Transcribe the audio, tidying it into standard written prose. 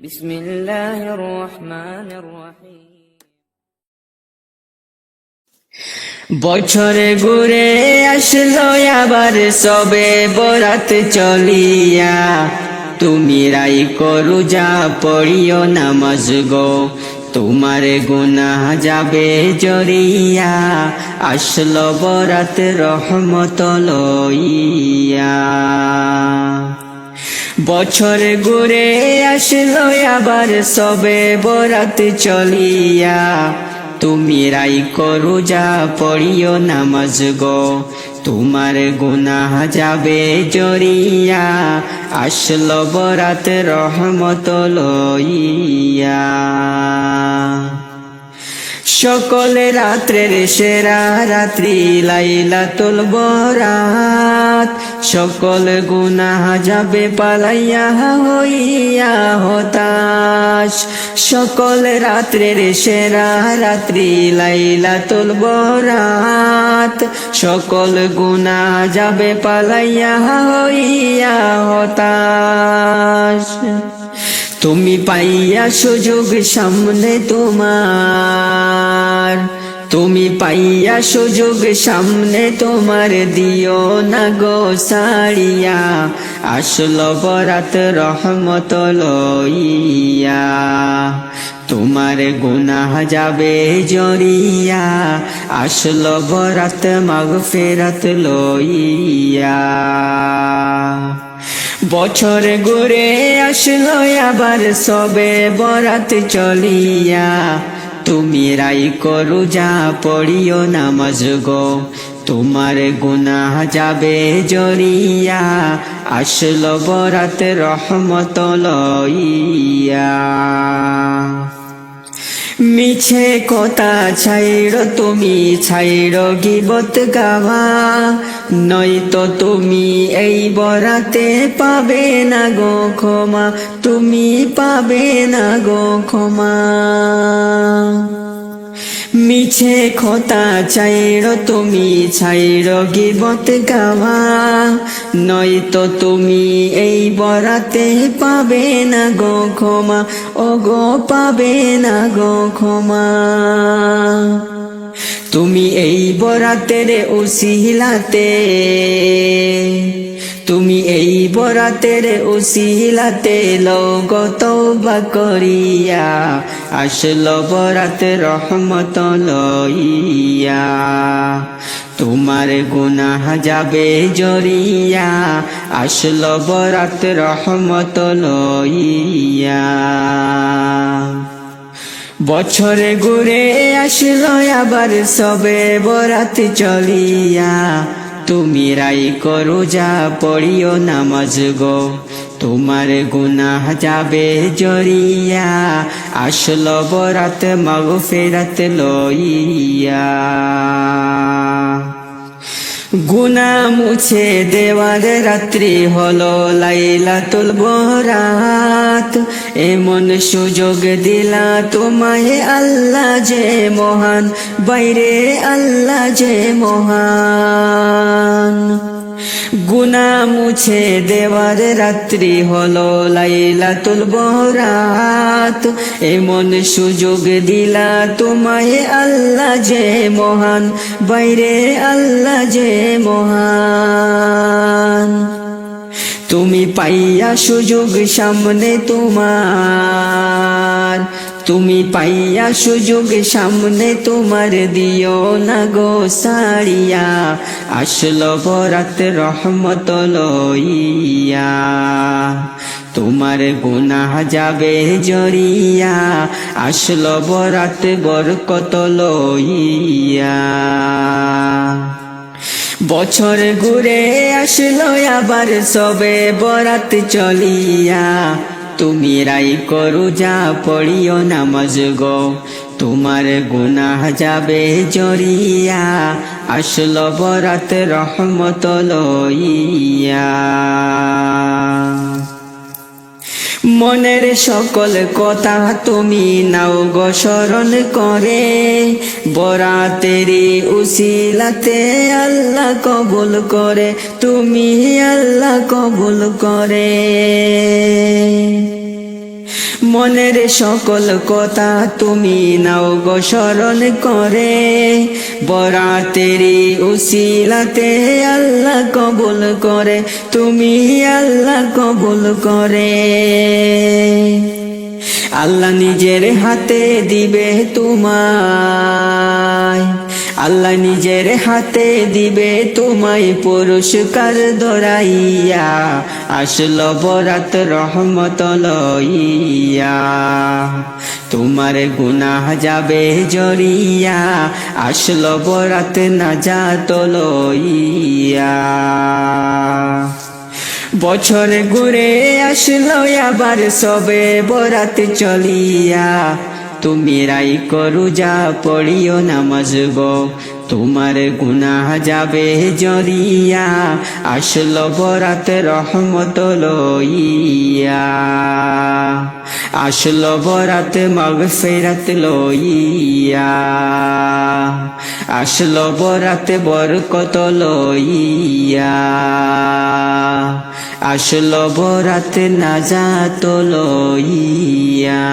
বিসমিল্লাহির রহমানির রহিম। বছরে ঘুরে আসলো আবার সবে বরাত চলিয়া, তুমি রাই করু যা পড়িও নামাজ গো, তোমার গুনাহ যাবে জরিয়া, আসলো বরাত রহমত লইয়া। বছর ঘুরে আসলো আবার সবে বরাত চলিয়া, তুমি রাই করু যা পড়িও নামাজ গো, তোমার গুনাহ যাবে জরিয়া, আসলো বরাত রহমত লইয়া। সকল রাত্রের সেরা রাত্রি লাইলাতুল বরাত, সকল গুনাহ যাবে পালাইয়া হইয়া হতাশ। সকল রাত্রের সেরা রাত্রি লাইলাতুল বরাত, সকল গুনাহ যাবে পালাইয়া হইয়া হতাশ। তুমি পাইয়া সুযোগ সামনে তোমার, তুমি পাইয়া সুযোগ সামনে তোমার, দিও না গো সাড়িয়া, আসলো বরাত রহমত লইয়া, তোমার গুনাহ যাবে জরিয়া, আসলো বরাত মাগফিরাত লইয়া। বছর ঘুরে আসলো আবার সবে বরাত চলিয়া, তুমি রাই করু যা পড়িও নামাজ গো, তোমার গুনাহ যাবে জরিয়া, আসলো বরাত রহমত লইয়া। মিছে কথা ছাইড়ো তুমি, ছাইড়ো গীবত গাওয়া, নয়তো তুমি এই বরাতে পাবে না গো ক্ষমা, তুমি পাবে না গো ক্ষমা। মিছে কথা ছাইড়ো তুমি, ছাইড়ো গীবত গাওয়া, নয়তো তুমি এই বরাতে পাবে না গো ক্ষমা, ও গো পাবে না গো ক্ষমা। তুমি এই বরাতের উসিলাতে, তুমি এই বরাতের উসিলাতে লও তওবা করিয়া, আসলো বরাত রহমত লইয়া, তোমার গুনাহ যাবে জরিয়া, আসলো বরাত রহমত লইয়া। বছরে ঘুরে আসলো আবার সবে বরাত চলিয়া, তুমি রাই করু যা পড়িও নামাজ গো, তোমার গুনাহ যাবে জরিয়া, আসলো বরাত মাগফিরাত লইয়া। গুনাহ মুছে দেওয়ার রাত্রি হলো লাইলাতুল বরাত, এমন সুযোগ দিলা তোমায় আল্লাহ যে মহান, বাইরে আল্লাহ যে মহান। গুনাহ মুছে দেওয়ার রাত্রি হলো লাইলাতুল বরাত, এমন সুযোগ দিলা তোমায় আল্লাহ যে মহান, বাইরে আল্লাহ যে মহান। তুমি পাইয়া সুযোগ সামনে তোমার, তুমি পাইয়া সুযোগ সামনে তোমার, দিও না গো সাড়িয়া, আসলো বরাত রহমত লইয়া, তোমার গুনাহ যাবে জরিয়া, আসলো বরাত বরকত লইয়া। বছর ঘুরে আসলো আবার সবে বরাত চলিয়া, তুমি রাই করু যা পড়িও নামাজ গো, তোমার গুনাহ যাবে জরিয়া, আসলো বরাত রহমত লইয়া। মনের সকল কথা তুমি নাও গো স্মরণ করে, বরাতেরি উসিলাতে আল্লাহ কবুল করে, তুমি আল্লাহ কবুল করে। মনের সকল কথা তুমি নাও গো স্মরণ করে, বরাতেরি উসিলাতে আল্লাহ কবুল করে, তুমি আল্লাহ কবুল করে। আল্লাহ নিজের হাতে দিবে তোমায়, আল্লাহ নিজের হাতে দিবে তোমায় পুরস্কার ধরাইয়া, আসলো বরাত রহমত লইয়া। তোমার গুনাহ যাবে জড়িয়া, আসলো বরাত নাজাত লইয়া। বছর ঘুরে আসলো আবার সবে বরাত চলিয়া, তুমি রাই করু যা পড়িও নামাজ গো, তোমার গুনাহ যাবে জড়িয়া, আসলো বরাত রহমত লইয়া। আসলো বরাত মাগফিরাত লইয়া, আসলো বরাত বরকত লইয়া, আসলো বরাত নাজাত লইয়া।